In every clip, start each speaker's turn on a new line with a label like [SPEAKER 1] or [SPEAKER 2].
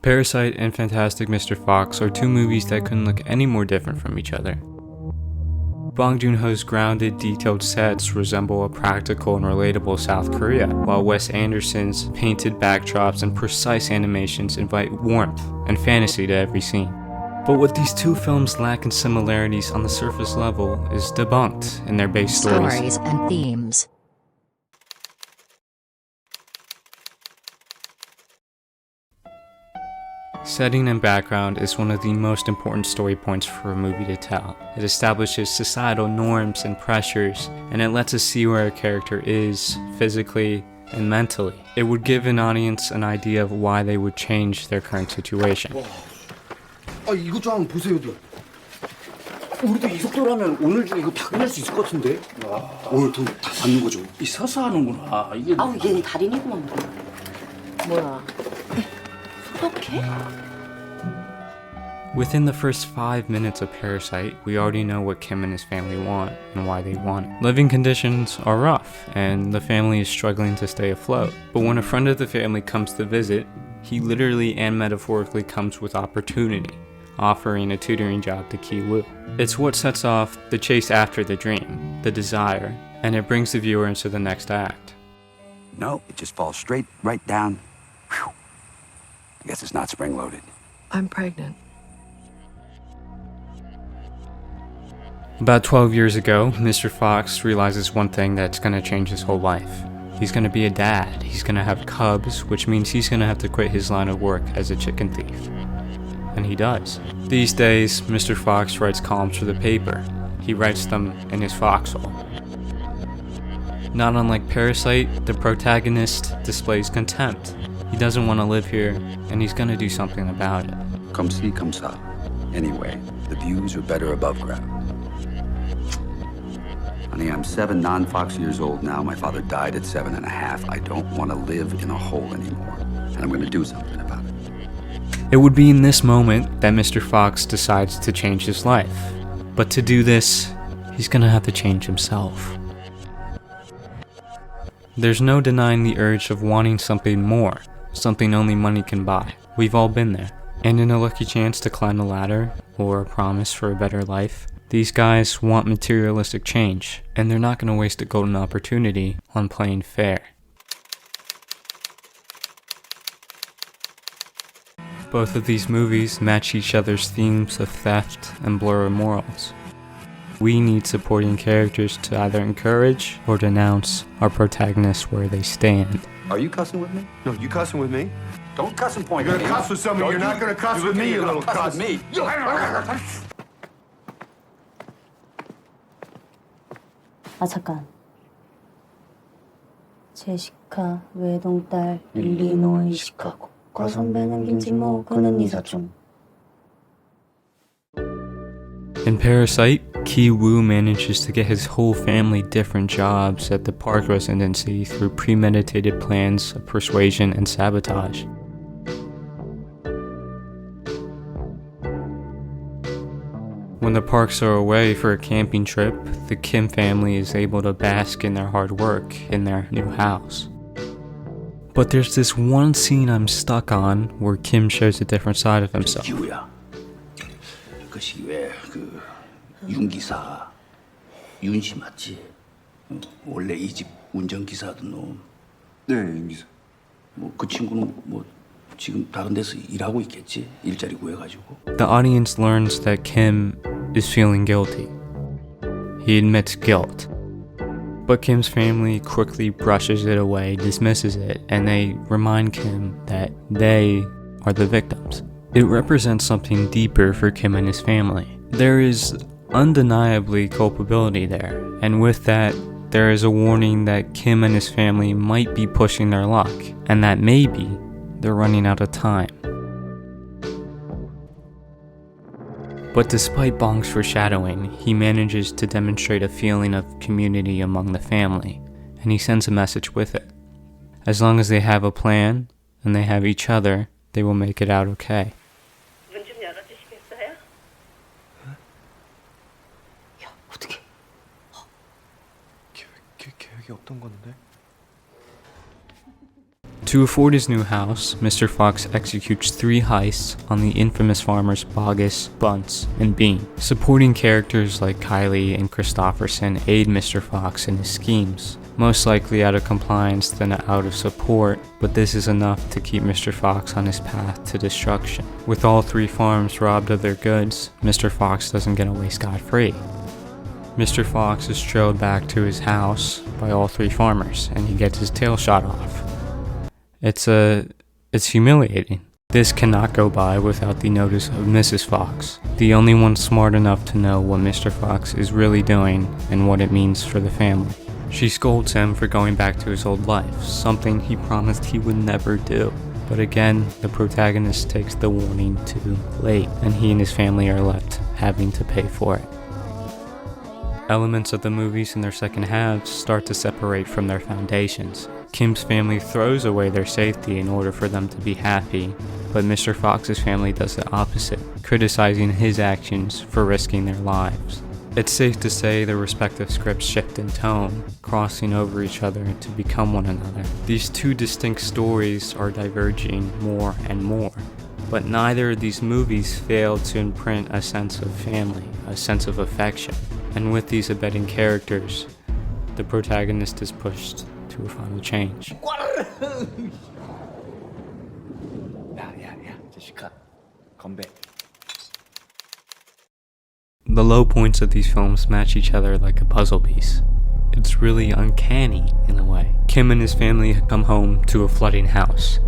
[SPEAKER 1] Parasite and Fantastic Mr. Fox are two movies that couldn't look any more different from each other. Bong Joon-ho's grounded, detailed sets resemble a practical and relatable South Korea, while Wes Anderson's painted backdrops and precise animations invite warmth and fantasy to every scene. But what these two films lack in similarities on the surface level is debunked in their base stories
[SPEAKER 2] and themes.
[SPEAKER 1] Setting and background is one of the most important story points for a movie to tell. It establishes societal norms and pressures, and it lets us see where a character is, physically and mentally. It would give an audience an idea of why they would change their current situation.
[SPEAKER 3] 이거 좀 보세요. 우리도 이 속도라면 오늘 중에 이거 다 끝낼 수 있을 것 같은데? 오늘 돈 다 받는 거죠?
[SPEAKER 4] 이 서서 하는구나. 이게
[SPEAKER 5] 아우 얘는 달인이구만. 뭐야? 소독해?
[SPEAKER 1] Within the first 5 minutes of Parasite, we already know what Kim and his family want and why they want it. Living conditions are rough, and the family is struggling to stay afloat. But when a friend of the family comes to visit, he literally and metaphorically comes with opportunity, offering a tutoring job to Ki-woo. It's what sets off the chase after the dream, the desire, and it brings the viewer into the next act.
[SPEAKER 6] No, it just falls straight right down. Whew. I guess it's not spring-loaded.
[SPEAKER 7] I'm pregnant.
[SPEAKER 1] About 12 years ago, Mr. Fox realizes one thing that's going to change his whole life. He's going to be a dad. He's going to have cubs, which means he's going to have to quit his line of work as a chicken thief. And he does. These days, Mr. Fox writes columns for the paper. He writes them in his foxhole. Not unlike Parasite, the protagonist displays contempt. He doesn't want to live here, and he's going to do something about it.
[SPEAKER 6] Come see, come saw. Anyway, the views are better above ground. Honey, I'm 7 non-Fox years old now. My father died at 7.5. I don't want to live in a hole anymore. And I'm going to do something about it.
[SPEAKER 1] It would be in this moment that Mr. Fox decides to change his life. But to do this, he's going to have to change himself. There's no denying the urge of wanting something more, something only money can buy. We've all been there. And in a lucky chance to climb the ladder, or a promise for a better life, these guys want materialistic change, and they're not going to waste a golden opportunity on playing fair. Both of these movies match each other's themes of theft and blurry morals. We need supporting characters to either encourage or denounce our protagonists where they stand.
[SPEAKER 6] Are you cussing with me?
[SPEAKER 3] No, you cussing with me?
[SPEAKER 6] Don't cuss and point
[SPEAKER 3] You're
[SPEAKER 6] at me.
[SPEAKER 3] gonna cuss with somebody. You're not gonna cuss with me, you little cuss.
[SPEAKER 6] With me.
[SPEAKER 5] 아 잠깐. 제시카 외동딸 일리노이 시카고 거선배는 김진모 그는 네 사촌.
[SPEAKER 1] In Parasite, Ki-woo manages to get his whole family different jobs at the park residency through premeditated plans of persuasion and sabotage. When the parks are away for a camping trip, the Kim family is able to bask in their hard work in their new house. But there's this one scene I'm stuck on where Kim shows a different side of himself.
[SPEAKER 4] 기우야. 그것이 왜 윤기사 윤씨 맞지? 원래 이 집 운전기사던 놈.
[SPEAKER 3] 네, 임기사.
[SPEAKER 4] 그 친구는 지금 다른 데서 일하고 있겠지? 일자리 구해가지고.
[SPEAKER 1] The audience learns that Kim is feeling guilty. He admits guilt. But Kim's family quickly brushes it away, dismisses it, and they remind Kim that they are the victims. It represents something deeper for Kim and his family. There is undeniably culpability there, and with that, there is a warning that Kim and his family might be pushing their luck, and that maybe they're running out of time. But despite Bong's foreshadowing, he manages to demonstrate a feeling of community among the family, and he sends a message with it. As long as they have a plan, and they have each other, they will make it out okay.
[SPEAKER 5] 문 좀 열어주시겠어요? 야, 어떡해.
[SPEAKER 3] 계획이 없던 건데?
[SPEAKER 1] To afford his new house, Mr. Fox executes 3 heists on the infamous farmers Bogus, Bunce, and Bean. Supporting characters like Kylie and Christopherson aid Mr. Fox in his schemes, most likely out of compliance than out of support, but this is enough to keep Mr. Fox on his path to destruction. With all 3 farms robbed of their goods, Mr. Fox doesn't get away scot-free. Mr. Fox is trailed back to his house by all 3 farmers, and he gets his tail shot off. It's humiliating. This cannot go by without the notice of Mrs. Fox, the only one smart enough to know what Mr. Fox is really doing and what it means for the family. She scolds him for going back to his old life, something he promised he would never do. But again, the protagonist takes the warning too late, and he and his family are left having to pay for it. Elements of the movies in their second halves start to separate from their foundations. Kim's family throws away their safety in order for them to be happy, but Mr. Fox's family does the opposite, criticizing his actions for risking their lives. It's safe to say their respective scripts shift in tone, crossing over each other to become one another. These 2 distinct stories are diverging more and more, but neither of these movies fail to imprint a sense of family, a sense of affection. And with these abetting characters, the protagonist is pushed to a final change. The low points of these films match each other like a puzzle piece. It's really uncanny in a way. Kim and his family come home to a flooding house,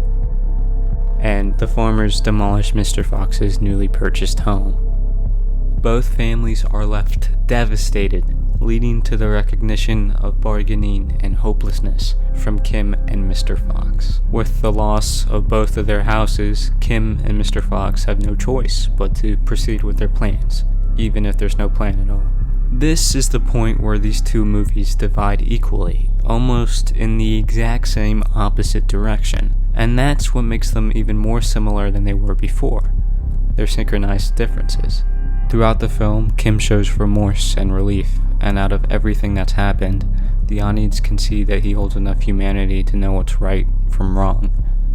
[SPEAKER 1] and the farmers demolish Mr. Fox's newly purchased home. Both families are left devastated, leading to the recognition of bargaining and hopelessness from Kim and Mr. Fox. With the loss of both of their houses, Kim and Mr. Fox have no choice but to proceed with their plans, even if there's no plan at all. This is the point where these 2 movies divide equally, almost in the exact same opposite direction, and that's what makes them even more similar than they were before, their synchronized differences. Throughout the film, Kim shows remorse and relief, and out of everything that's happened, the audience can see that he holds enough humanity to know what's right from wrong.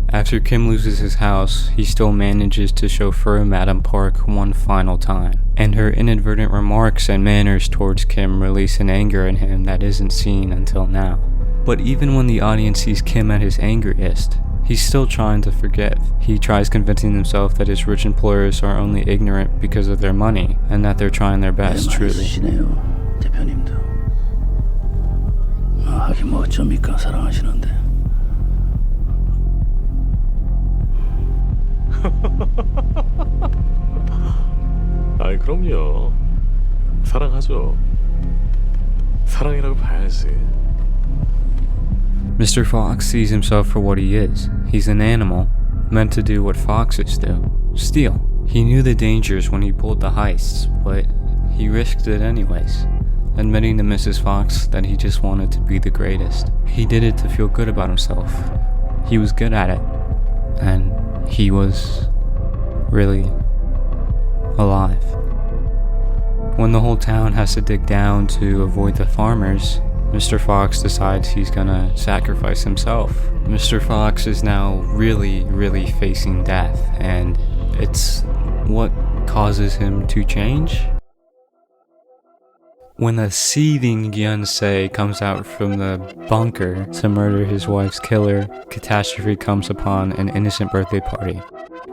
[SPEAKER 1] After Kim loses his house, he still manages to chauffeur Madam Park one final time, and her inadvertent remarks and manners towards Kim release an anger in him that isn't seen until now. But even when the audience sees Kim at his angriest, he's still trying to forgive. He tries convincing himself that his rich employers are only ignorant because of their money, and that they're trying their best, truly.
[SPEAKER 4] 대표님도. 하긴 뭐 어쩝니까, 사랑하시는데.
[SPEAKER 2] 아이 그럼요. 사랑하죠. 사랑이라고 봐야지.
[SPEAKER 1] Mr. Fox sees himself for what he is. He's an animal, meant to do what foxes do, steal. He knew the dangers when he pulled the heists, but he risked it anyways, admitting to Mrs. Fox that he just wanted to be the greatest. He did it to feel good about himself. He was good at it, and he was really alive. When the whole town has to dig down to avoid the farmers, Mr. Fox decides he's gonna sacrifice himself. Mr. Fox is now really facing death, and it's what causes him to change. When a seething Yonsei comes out from the bunker to murder his wife's killer, catastrophe comes upon an innocent birthday party,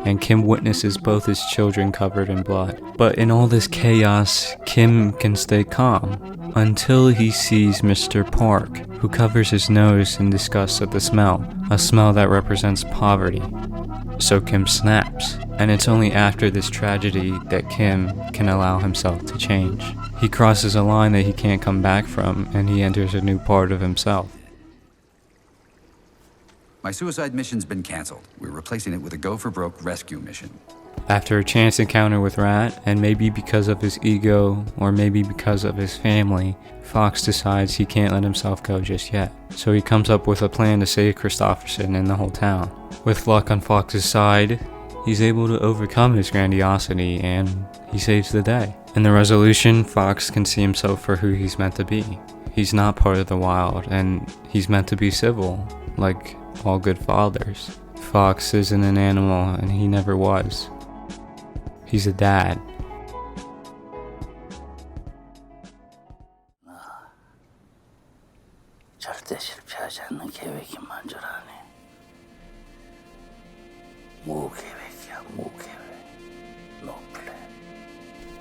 [SPEAKER 1] and Kim witnesses both his children covered in blood. But in all this chaos, Kim can stay calm until he sees Mr. Park, who covers his nose in disgust at the smell, a smell that represents poverty. So Kim snaps, and it's only after this tragedy that Kim can allow himself to change. He crosses a line that he can't come back from, and he enters a new part of himself.
[SPEAKER 6] My suicide mission's been canceled. We're replacing it with a go-for-broke rescue mission.
[SPEAKER 1] After a chance encounter with Rat, and maybe because of his ego, or maybe because of his family, Fox decides he can't let himself go just yet. So he comes up with a plan to save Christopherson and the whole town. With luck on Fox's side, he's able to overcome his grandiosity, and he saves the day. In the resolution, Fox can see himself for who he's meant to be. He's not part of the wild, and he's meant to be civil, like all good fathers. Fox isn't an animal, and he never was. He's a dad.
[SPEAKER 4] 절대 실패하지 않는 계획이 만조라네. 무계획이야, 무계획. No plan.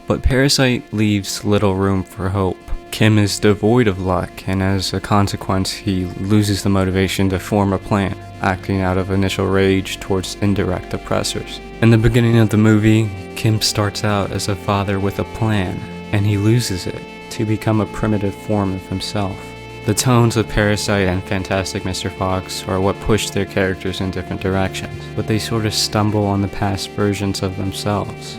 [SPEAKER 1] But Parasite leaves little room for hope. Kim is devoid of luck, and as a consequence, he loses the motivation to form a plan, acting out of initial rage towards indirect oppressors. In the beginning of the movie, Kim starts out as a father with a plan, and he loses it to become a primitive form of himself. The tones of Parasite and Fantastic Mr. Fox are what push their characters in different directions, but they sort of stumble on the past versions of themselves.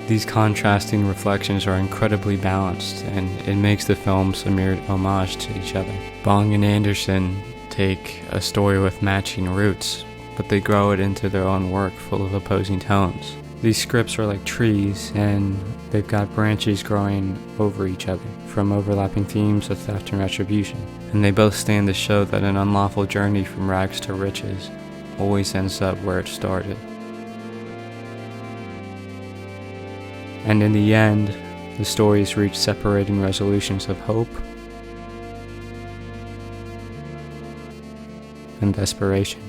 [SPEAKER 1] These contrasting reflections are incredibly balanced, and it makes the films a mere homage to each other. Bong and Anderson take a story with matching roots, but they grow it into their own work full of opposing tones. These scripts are like trees, and they've got branches growing over each other from overlapping themes of theft and retribution. And they both stand to show that an unlawful journey from rags to riches always ends up where it started. And in the end, the stories reach separating resolutions of hope and desperation.